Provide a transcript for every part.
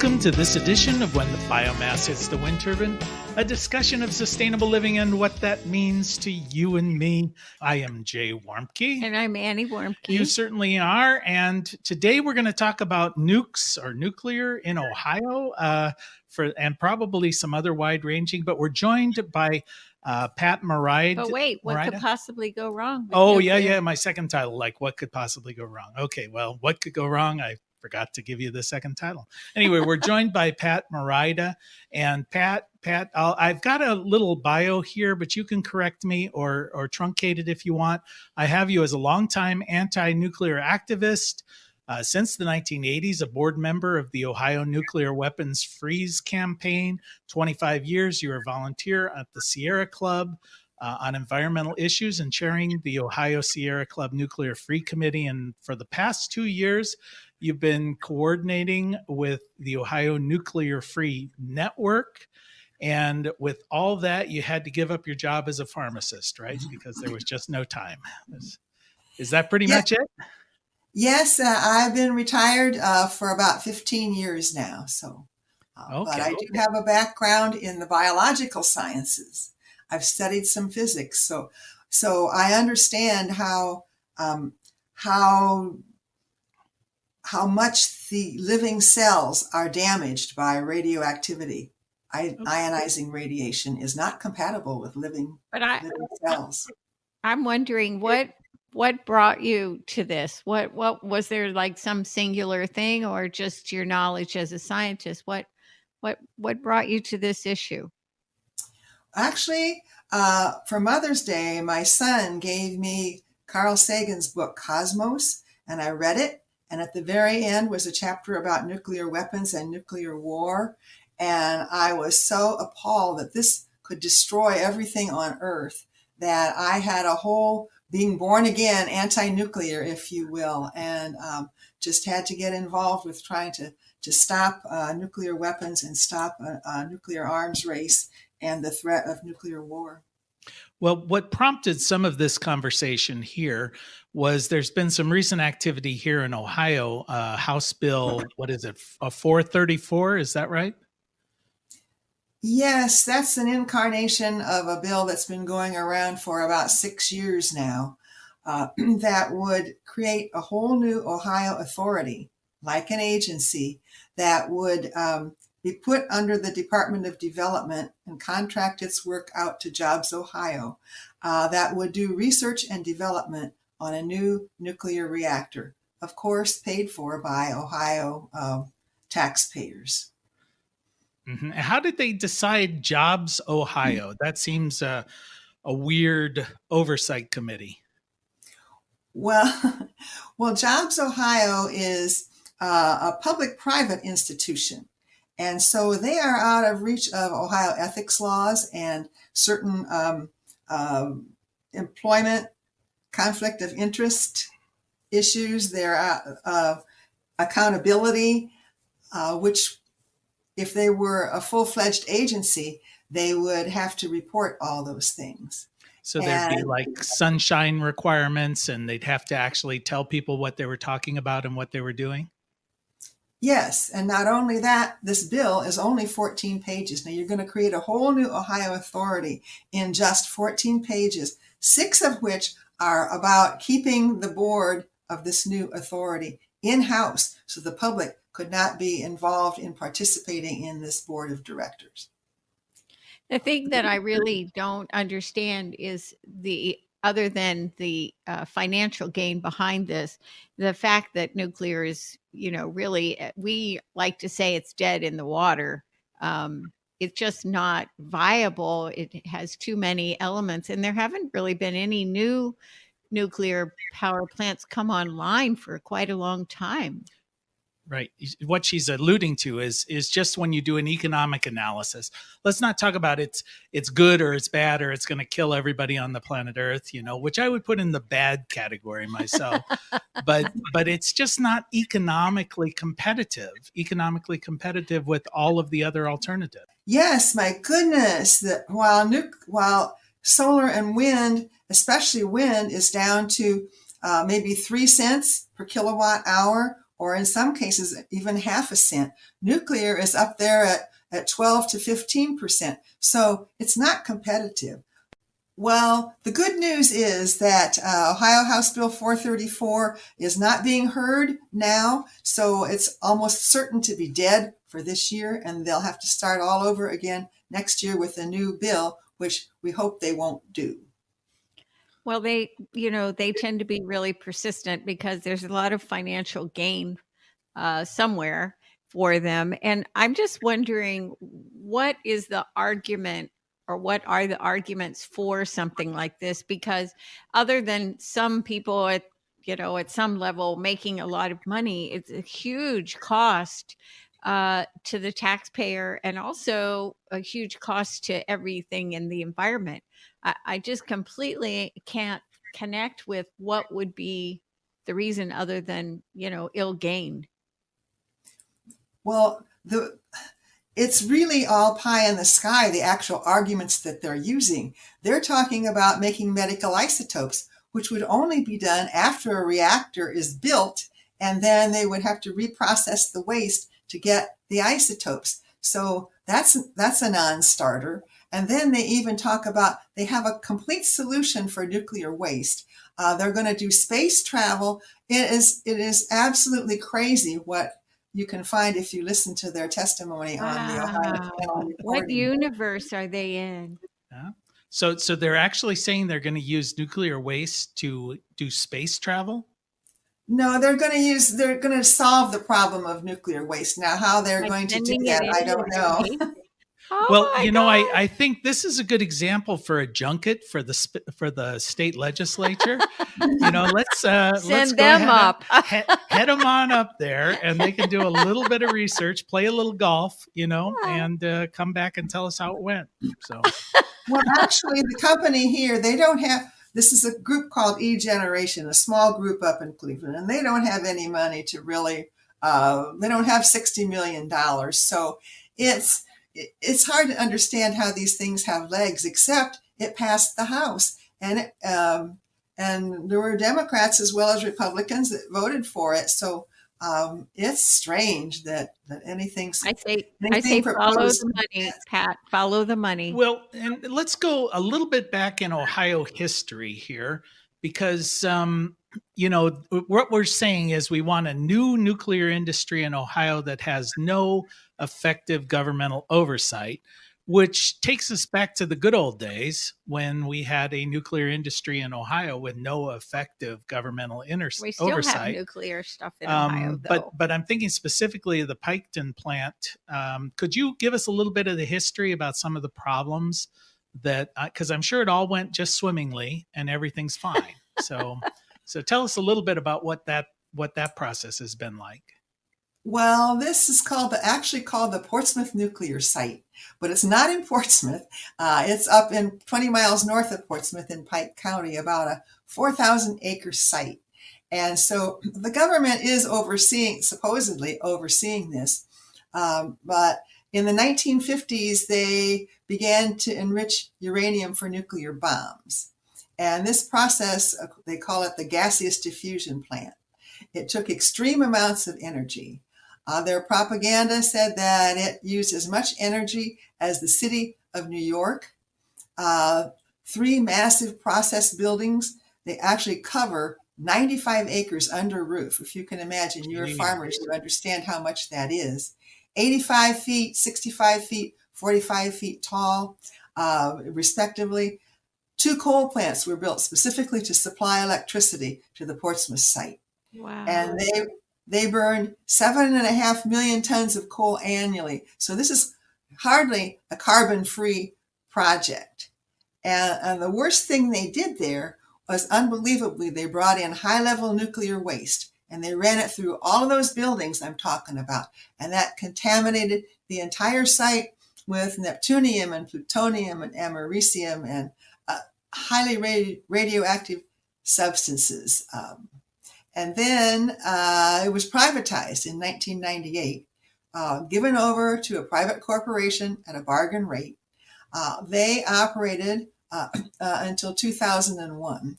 Welcome to this edition of When the Biomass Hits the Wind Turbine, a discussion of sustainable living and what that means to you and me. I am Jay Warmke. And I'm Annie Warmke. You certainly are. And today we're going to talk about nukes or nuclear in Ohio and probably some other wide-ranging. But we're joined by Pat Marida. But wait, what could possibly go wrong? Oh, yeah. My second title, like what could possibly go wrong? Okay, well, what could go wrong? I forgot to give you the second title. Anyway, we're joined by Pat Marida. And Pat, I've got a little bio here, but you can correct me or truncate it if you want. I have you as a longtime anti-nuclear activist. Since the 1980s, a board member of the Ohio Nuclear Weapons Freeze Campaign. 25 years, you're a volunteer at the Sierra Club on environmental issues and chairing the Ohio Sierra Club Nuclear Free Committee. And for the past 2 years, you've been coordinating with the Ohio Nuclear Free Network. And with all that, you had to give up your job as a pharmacist, right? Because there was just no time. Is that pretty much it? Yes, I've been retired for about 15 years now. So, but I do have a background in the biological sciences. I've studied some physics, so I understand how much the living cells are damaged by radioactivity. Ionizing radiation is not compatible with living cells. I'm wondering what brought you to this? What was there, like some singular thing, or just your knowledge as a scientist? What brought you to this issue? Actually, for Mother's Day, my son gave me Carl Sagan's book, Cosmos, and I read it. And at the very end was a chapter about nuclear weapons and nuclear war. And I was so appalled that this could destroy everything on Earth that I had a whole being born again, anti-nuclear, if you will, and just had to get involved with trying to stop nuclear weapons and stop a nuclear arms race and the threat of nuclear war. Well, what prompted some of this conversation here was there's been some recent activity here in Ohio, House Bill, 434, is that right? Yes, that's an incarnation of a bill that's been going around for about 6 years now that would create a whole new Ohio authority, like an agency, that would be put under the Department of Development and contract its work out to Jobs Ohio, that would do research and development on a new nuclear reactor, of course, paid for by Ohio taxpayers. Mm-hmm. How did they decide Jobs Ohio? That seems a weird oversight committee. Well, Jobs Ohio is a public-private institution. And so they are out of reach of Ohio ethics laws and certain employment conflict of interest issues. They're accountability, which if they were a full-fledged agency, they would have to report all those things. So there'd be like sunshine requirements, and they'd have to actually tell people what they were talking about and what they were doing? Yes, and not only that, this bill is only 14 pages. Now you're going to create a whole new Ohio authority in just 14 pages, 6 of which are about keeping the board of this new authority in-house so the public could not be involved in participating in this board of directors. The thing that I really don't understand is other than the financial gain behind this, the fact that nuclear is, really, we like to say it's dead in the water. It's just not viable. It has too many elements, and there haven't really been any new nuclear power plants come online for quite a long time. Right. What she's alluding to is just when you do an economic analysis, let's not talk about it's good or it's bad or it's going to kill everybody on the planet Earth, which I would put in the bad category myself. but it's just not economically competitive with all of the other alternatives. Yes, my goodness. That while solar and wind, especially wind, is down to maybe 3 cents per kilowatt hour, or in some cases, even half a cent. Nuclear is up there at 12 to 15%. So it's not competitive. Well, the good news is that Ohio House Bill 434 is not being heard now, so it's almost certain to be dead for this year, and they'll have to start all over again next year with a new bill, which we hope they won't do. Well, they tend to be really persistent because there's a lot of financial gain somewhere for them. And I'm just wondering, what is the argument, or what are the arguments for something like this? Because other than some people at some level making a lot of money, it's a huge cost to the taxpayer, and also a huge cost to everything in the environment. I just completely can't connect with what would be the reason other than, ill gain. Well, it's really all pie in the sky, the actual arguments that they're using. They're talking about making medical isotopes, which would only be done after a reactor is built, and then they would have to reprocess the waste to get the isotopes. So that's a non-starter. And then they even talk about they have a complete solution for nuclear waste. They're going to do space travel. It is absolutely crazy what you can find if you listen to their testimony on the Ohio Channel. What universe are they in? Yeah. So they're actually saying they're going to use nuclear waste to do space travel? No, they're going to solve the problem of nuclear waste. Now, how they're going to do that, I don't know. Oh, well, I think this is a good example for a junket for the state legislature. Let's send them up, head them on up there, and they can do a little bit of research, play a little golf, and come back and tell us how it went. So, well, actually, the company here, they don't have. This is a group called E-Generation, a small group up in Cleveland, and they don't have any money to really. They don't have $60 million, so it's hard to understand how these things have legs, except it passed the House, and there were Democrats as well as Republicans that voted for it. So it's strange that anything. I say follow the money, Pat. Follow the money. Well, and let's go a little bit back in Ohio history here, because what we're saying is we want a new nuclear industry in Ohio that has no effective governmental oversight, which takes us back to the good old days when we had a nuclear industry in Ohio with no effective governmental oversight. We still have nuclear stuff in Ohio, though. But I'm thinking specifically of the Piketon plant. Could you give us a little bit of the history about some of the problems that, because I'm sure it all went just swimmingly and everything's fine. So tell us a little bit about what that process has been like. Well, this is actually called the Portsmouth Nuclear Site, but it's not in Portsmouth. It's up in 20 miles north of Portsmouth in Pike County, about a 4,000-acre site. And so the government is supposedly overseeing this. But in the 1950s, they began to enrich uranium for nuclear bombs. And this process, they call it the gaseous diffusion plant. It took extreme amounts of energy. Their propaganda said that it used as much energy as the city of New York. 3 massive process buildings. They actually cover 95 acres under roof. If you can imagine, you're farmers, you understand how much that is. 85 feet, 65 feet, 45 feet tall, respectively. 2 coal plants were built specifically to supply electricity to the Portsmouth site. Wow. And they burn 7.5 million tons of coal annually. So this is hardly a carbon-free project. And the worst thing they did there was, unbelievably, they brought in high-level nuclear waste, and they ran it through all of those buildings I'm talking about. And that contaminated the entire site with neptunium and plutonium and americium and highly radioactive substances. And then it was privatized in 1998, given over to a private corporation at a bargain rate. They operated until 2001.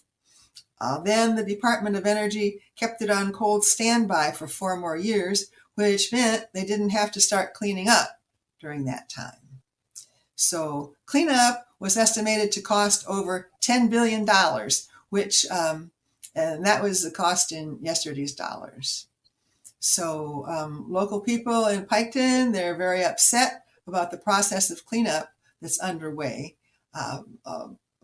Then the Department of Energy kept it on cold standby for 4 more years, which meant they didn't have to start cleaning up during that time. So cleanup was estimated to cost over $10 billion, which, and that was the cost in yesterday's dollars. So local people in Piketon, they're very upset about the process of cleanup that's underway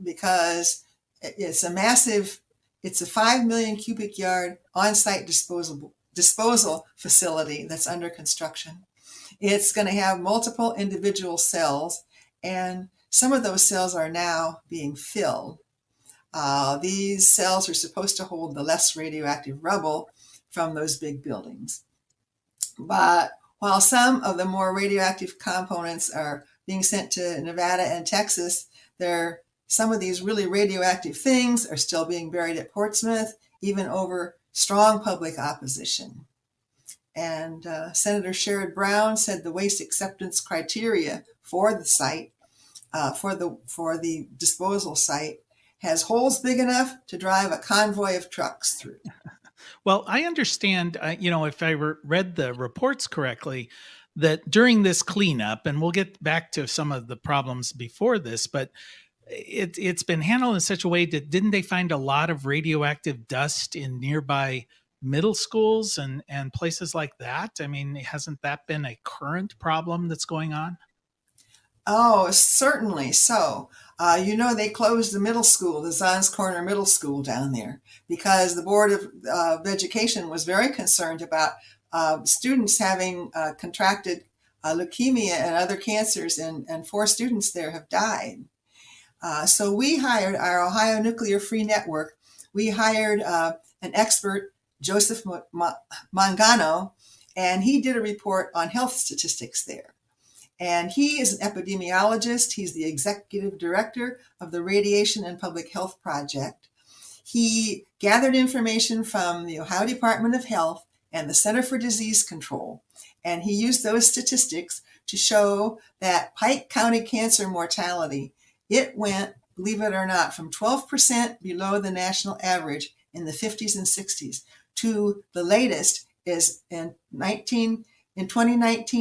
because it's a 5 million cubic yard on-site disposal facility that's under construction. It's going to have multiple individual cells, and some of those cells are now being filled. These cells are supposed to hold the less radioactive rubble from those big buildings. But while some of the more radioactive components are being sent to Nevada and Texas, some of these really radioactive things are still being buried at Portsmouth, even over strong public opposition. And Senator Sherrod Brown said the waste acceptance criteria for the site, for the disposal site, has holes big enough to drive a convoy of trucks through. Well, I understand, if I read the reports correctly, that during this cleanup, and we'll get back to some of the problems before this, but it's been handled in such a way that didn't they find a lot of radioactive dust in nearby middle schools and places like that? I mean, hasn't that been a current problem that's going on? Oh, certainly so. They closed the middle school, the Zons Corner Middle School down there, because the Board of Education was very concerned about students having contracted leukemia and other cancers, and 4 students there have died. So we hired our Ohio Nuclear Free Network. We hired an expert, Joseph Mangano, and he did a report on health statistics there. And he is an epidemiologist. He's the executive director of the Radiation and Public Health Project. He gathered information from the Ohio Department of Health and the Center for Disease Control. And he used those statistics to show that Pike County cancer mortality, it went, believe it or not, from 12% below the national average in the 50s and 60s to the latest is in 2019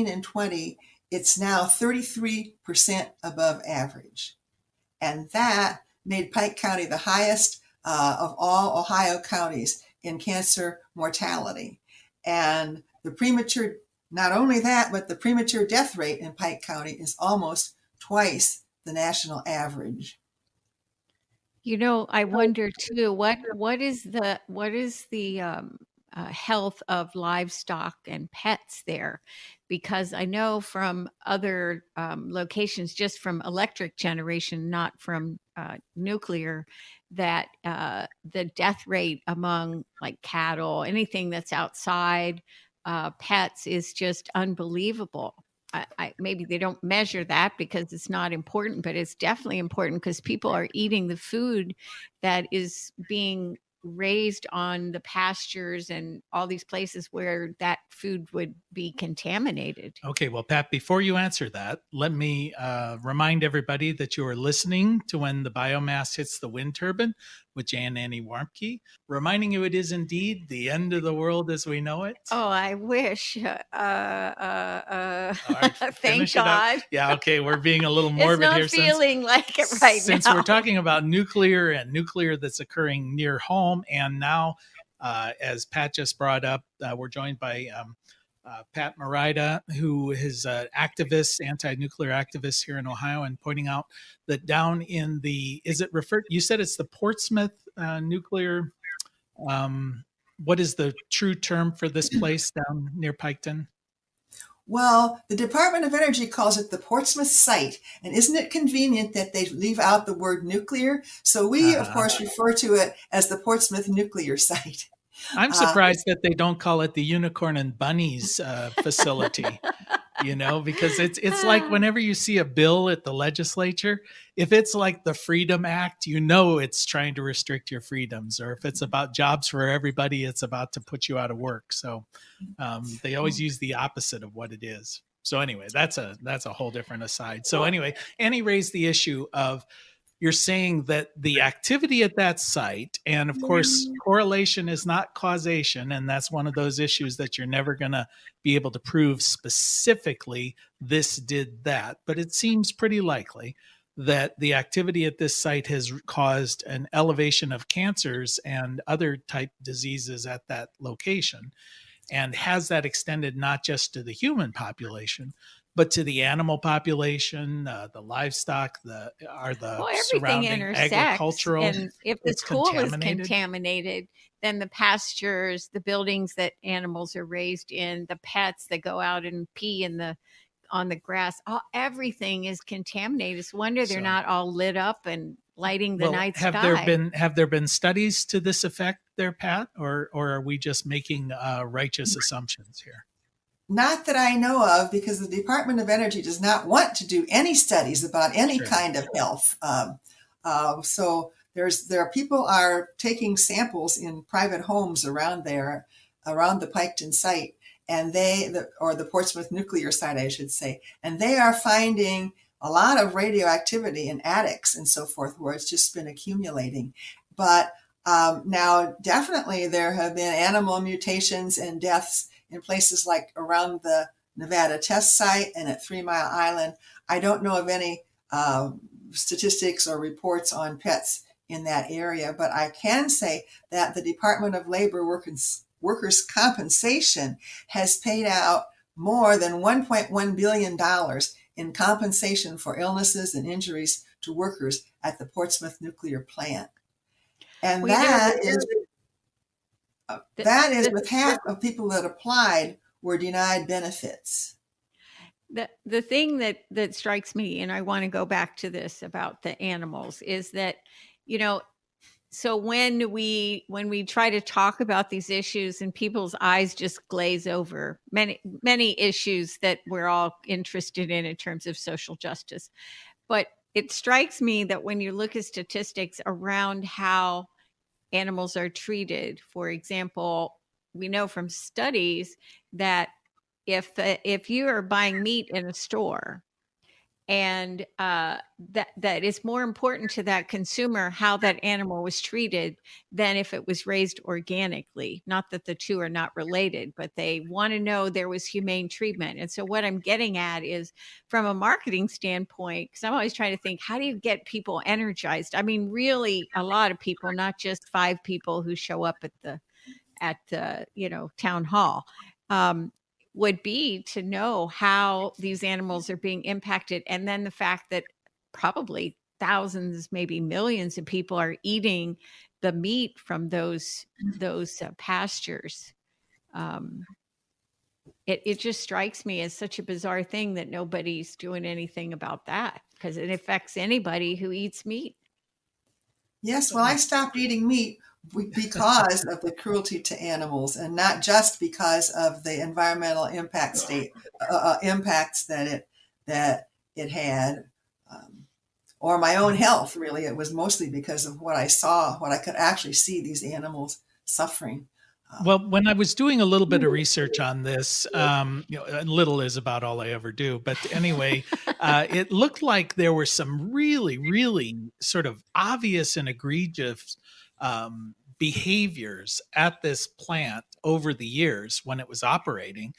and 20, it's now 33% above average. And that made Pike County the highest of all Ohio counties in cancer mortality. And not only that, but the premature death rate in Pike County is almost twice the national average. I wonder too, what is the health of livestock and pets there? Because I know from other locations, just from electric generation, not from nuclear, that the death rate among like cattle, anything that's outside, pets, is just unbelievable. Maybe they don't measure that because it's not important, but it's definitely important because people are eating the food that is being raised on the pastures and all these places where that food would be contaminated. Okay, well, Pat, before you answer that, let me remind everybody that you are listening to When the Biomass Hits the Wind Turbine with Jan and Annie Warmke, reminding you it is indeed the end of the world as we know it. Oh, I wish. Right, Thank God. Yeah, okay, we're being a little morbid it's not here. Feeling like it right now. Since we're talking about nuclear and nuclear that's occurring near home, and now, as Pat just brought up, we're joined by Pat Marida, who is an activist, anti-nuclear activist here in Ohio, and pointing out that down in you said it's the Portsmouth nuclear, what is the true term for this place down near Piketon? Well, the Department of Energy calls it the Portsmouth site. And isn't it convenient that they leave out the word nuclear? So we, of course, refer to it as the Portsmouth nuclear site. I'm surprised that they don't call it the Unicorn and Bunnies facility, because it's like whenever you see a bill at the legislature, if it's like the Freedom Act, it's trying to restrict your freedoms, or if it's about jobs for everybody, it's about to put you out of work. So they always use the opposite of what it is. So anyway, that's a whole different aside. So anyway, Annie raised the issue of you're saying that the activity at that site, and of course, correlation is not causation, and that's one of those issues that you're never going to be able to prove specifically this did that, but it seems pretty likely that the activity at this site has caused an elevation of cancers and other type diseases at that location. And has that extended not just to the human population, but to the animal population, the livestock, the Well, everything surrounding intersects, agricultural? and if the It's school is contaminated. contaminated, then the pastures, the buildings that animals are raised in, the pets that go out and pee on the grass, everything is contaminated. It's wonder they're So- not all lit up and lighting the Well, night have sky. there been studies to this effect there, Pat, or are we just making righteous assumptions here? Not that I know of, because the Department of Energy does not want to do any studies about any Sure. kind of health. So people are taking samples in private homes around there, around the Piketon site, and or the Portsmouth nuclear site, I should say, and they are finding a lot of radioactivity in attics and so forth, where it's just been accumulating. But now, definitely, there have been animal mutations and deaths in places like around the Nevada test site and at 3 Mile Island. I don't know of any statistics or reports on pets in that area, but I can say that the Department of Labor Workers' Compensation has paid out more than $1.1 billion in compensation for illnesses and injuries to workers at the Portsmouth nuclear plant. And that is with half of people that applied were denied benefits. The thing that strikes me, and I want to go back to this about the animals, is that, so when we try to talk about these issues and people's eyes just glaze over many issues that we're all interested in terms of social justice. But it strikes me that when you look at statistics around how animals are treated, for example, we know from studies that if you are buying meat in a store, and that it's more important to that consumer how that animal was treated than if it was raised organically. Not that the two are not related, but they want to know there was humane treatment. And so what I'm getting at is, from a marketing standpoint, because I'm always trying to think, how do you get people energized? I mean, really, a lot of people, not just 5 people who show up at the town hall. Would be to know how these animals are being impacted. And then the fact that probably thousands, maybe millions of people are eating the meat from those pastures. It just strikes me as such a bizarre thing that nobody's doing anything about that, because it affects anybody who eats meat. Yes, well, I stopped eating meat because of the cruelty to animals, and not just because of the environmental impacts that it had, or my own health. Really, it was mostly because of what I saw, what I could actually see these animals suffering. Well, when I was doing a little bit of research on this, little is about all I ever do. But anyway, it looked like there were some really, really sort of obvious and egregious behaviors at this plant over the years when it was operating.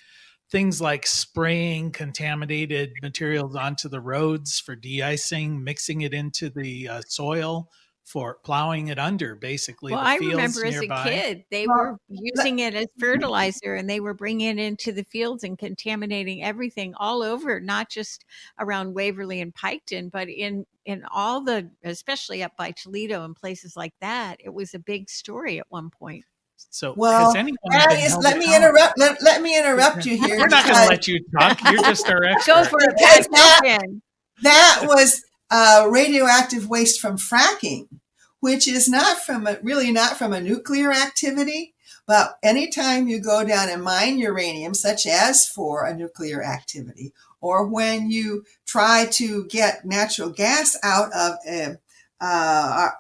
Things like spraying contaminated materials onto the roads for de-icing, mixing it into the soil for plowing it under, basically. Well, the I fields remember nearby. as a kid, they were using it as fertilizer, and they were bringing it into the fields and contaminating everything all over, not just around Waverly and Piketon, but in all especially up by Toledo and places like that. It was a big story at one point. So, well, has anyone been held let me interrupt you here. We're not going to let you talk. You're just our expert. Go for it, Pat. That was radioactive waste from fracking, which is really not from a nuclear activity. But anytime you go down and mine uranium, such as for a nuclear activity, or when you try to get natural gas out of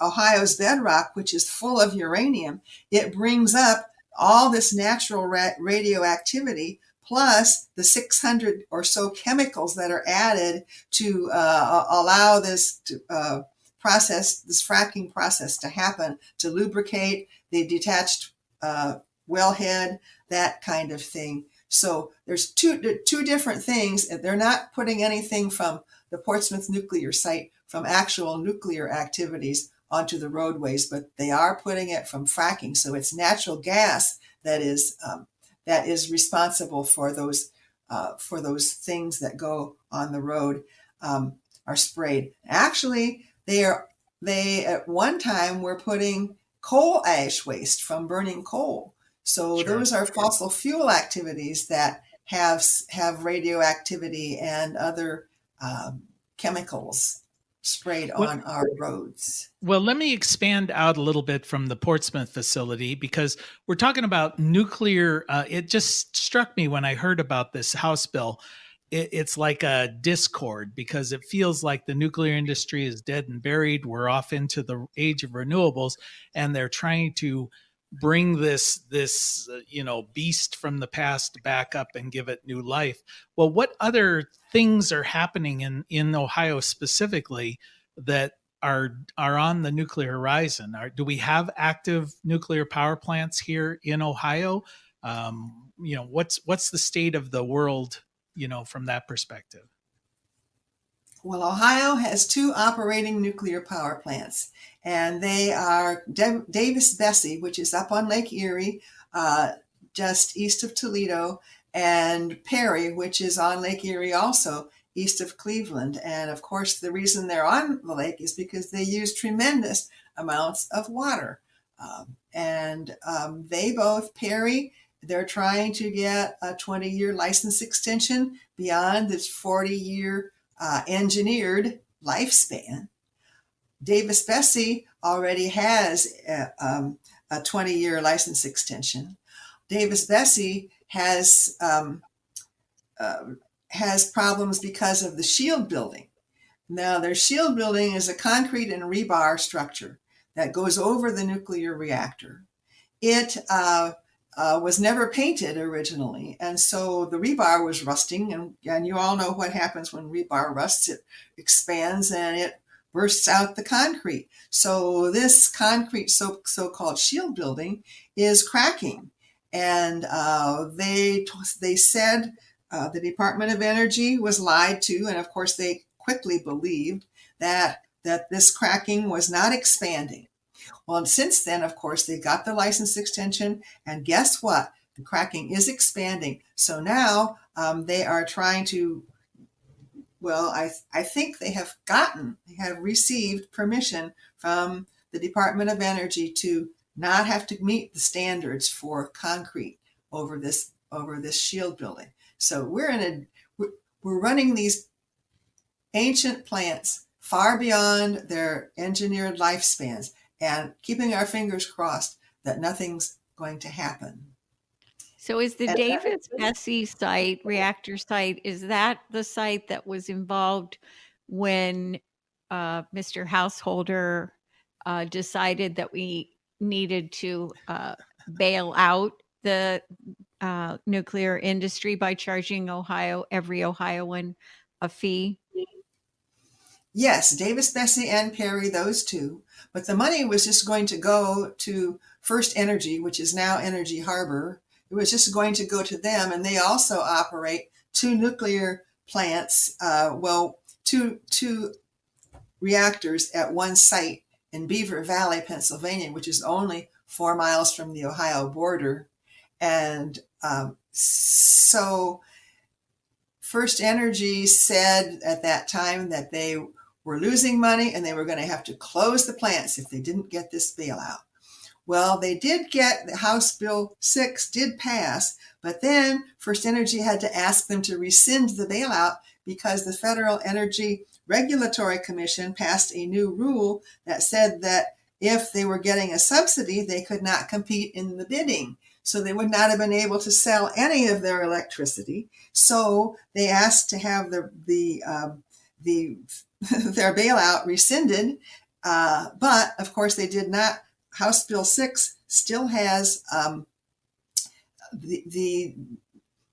Ohio's bedrock, which is full of uranium, it brings up all this natural radioactivity, plus the 600 or so chemicals that are added to allow this this fracking process to happen, to lubricate the detached wellhead, that kind of thing. So there's two different things. They're not putting anything from the Portsmouth nuclear site, from actual nuclear activities onto the roadways, but they are putting it from fracking. So it's natural gas that is responsible for those things that go on the road, are sprayed. Actually, they at one time were putting coal ash waste from burning coal. So Sure. those are fossil fuel activities that have radioactivity and other chemicals sprayed on our roads. Well, let me expand out a little bit from the Portsmouth facility, because we're talking about nuclear. It just struck me when I heard about this House bill. It's like a discord, because it feels like the nuclear industry is dead and buried. We're off into the age of renewables, and they're trying to bring this beast from the past back up and give it new life. Well, what other things are happening in Ohio specifically that are on the nuclear horizon? Do we have active nuclear power plants here in Ohio? What's the state of the world, from that perspective? Well, Ohio has 2 operating nuclear power plants, and they are Davis-Besse, which is up on Lake Erie, just east of Toledo, and Perry, which is on Lake Erie also, east of Cleveland. And of course, the reason they're on the lake is because they use tremendous amounts of water. They both, Perry, they're trying to get a 20-year license extension beyond this 40-year engineered lifespan. Davis-Besse already has a 20-year license extension. Davis-Besse has problems because of the shield building. Now, their shield building is a concrete and rebar structure that goes over the nuclear reactor. It was never painted originally, and so the rebar was rusting, and you all know what happens when rebar rusts. It expands and it bursts out the concrete. So this concrete so-called shield building is cracking, and they said the Department of Energy was lied to, and of course they quickly believed that this cracking was not expanding. Well, since then, of course, they got the license extension, and guess what? The cracking is expanding. So now they are trying to, I think they have received permission from the Department of Energy to not have to meet the standards for concrete over this shield building. So we're running these ancient plants far beyond their engineered lifespans, and keeping our fingers crossed that nothing's going to happen. So is the Davis-Besse site, reactor site, is that the site that was involved when Mr. Householder decided that we needed to bail out the nuclear industry by charging every Ohioan a fee? Yes, Davis-Besse and Perry, those 2. But the money was just going to go to First Energy, which is now Energy Harbor. It was just going to go to them, and they also operate 2 nuclear plants, 2 reactors at one site in Beaver Valley, Pennsylvania, which is only 4 miles from the Ohio border. And so First Energy said at that time that they were losing money and they were going to have to close the plants if they didn't get this bailout. Well, they did get the House Bill 6 did pass, but then First Energy had to ask them to rescind the bailout because the Federal Energy Regulatory Commission passed a new rule that said that if they were getting a subsidy, they could not compete in the bidding. So they would not have been able to sell any of their electricity. So they asked to have their bailout rescinded. But of course they did not. House Bill 6 still has the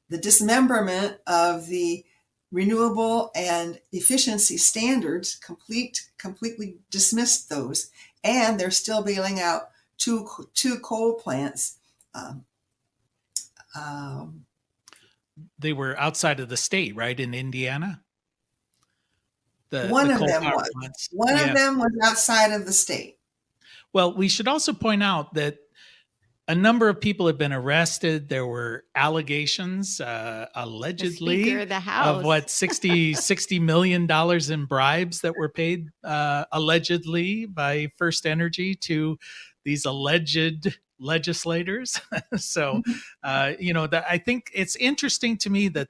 dismemberment of the renewable and efficiency standards completely dismissed those, and they're still bailing out two coal plants. They were outside of the state, right, in Indiana? One of them was. One of them was outside of the state. Well, we should also point out that a number of people have been arrested. There were allegations, allegedly, of what, $60 million in bribes that were paid allegedly by First Energy to these alleged legislators. So, I think it's interesting to me that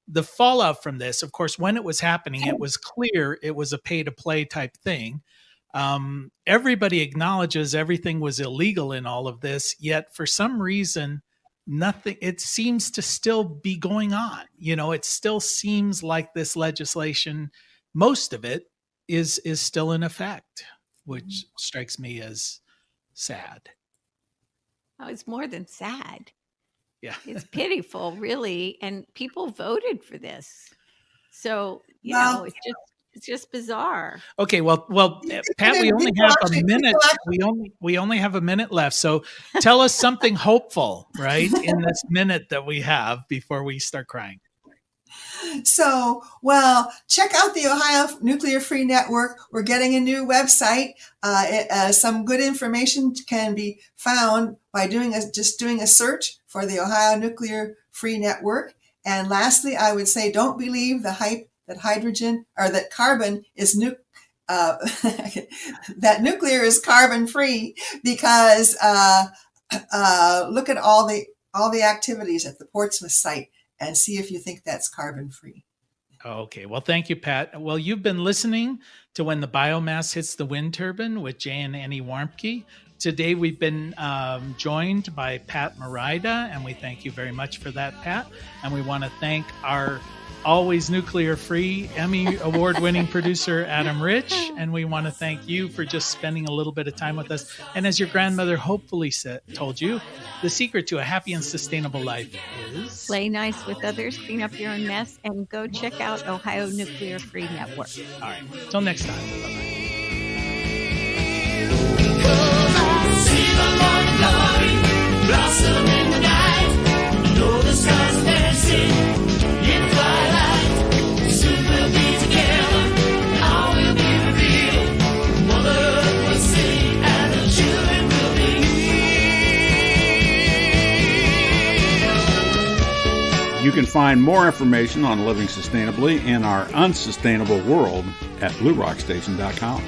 the fallout from this, of course, when it was happening, it was clear it was a pay-to-play type thing. Everybody acknowledges everything was illegal in all of this, yet for some reason, it seems to still be going on. It still seems like this legislation, most of it is still in effect, which strikes me as sad. Oh, it's more than sad. Yeah. It's pitiful, really. And people voted for this. So, it's just bizarre. Okay, well, Pat, we only have a minute. We only have a minute left. So tell us something hopeful, right, in this minute that we have before we start crying. So, check out the Ohio Nuclear Free Network. We're getting a new website. Some good information can be found by doing a search for the Ohio Nuclear Free Network. And lastly, I would say, don't believe the hype that that carbon is that nuclear is carbon free, because look at all the activities at the Portsmouth site and see if you think that's carbon free. Okay. Well, thank you, Pat. Well, you've been listening to When the Biomass Hits the Wind Turbine with Jay and Annie Warmke. Today, we've been joined by Pat Marida, and we thank you very much for that, Pat. And we want to thank our always nuclear-free, Emmy award-winning producer, Adam Rich. And we want to thank you for just spending a little bit of time with us. And as your grandmother hopefully told you, the secret to a happy and sustainable life is... play nice with others, clean up your own mess, and go check out Ohio Nuclear Free Network. All right. Till next time. Bye-bye. Blossom in the night, you know the stars are dancing in the twilight. Soon we'll be together, all will be revealed. Mother Earth will sing, and the children will be. You can find more information on living sustainably in our unsustainable world at bluerockstation.com.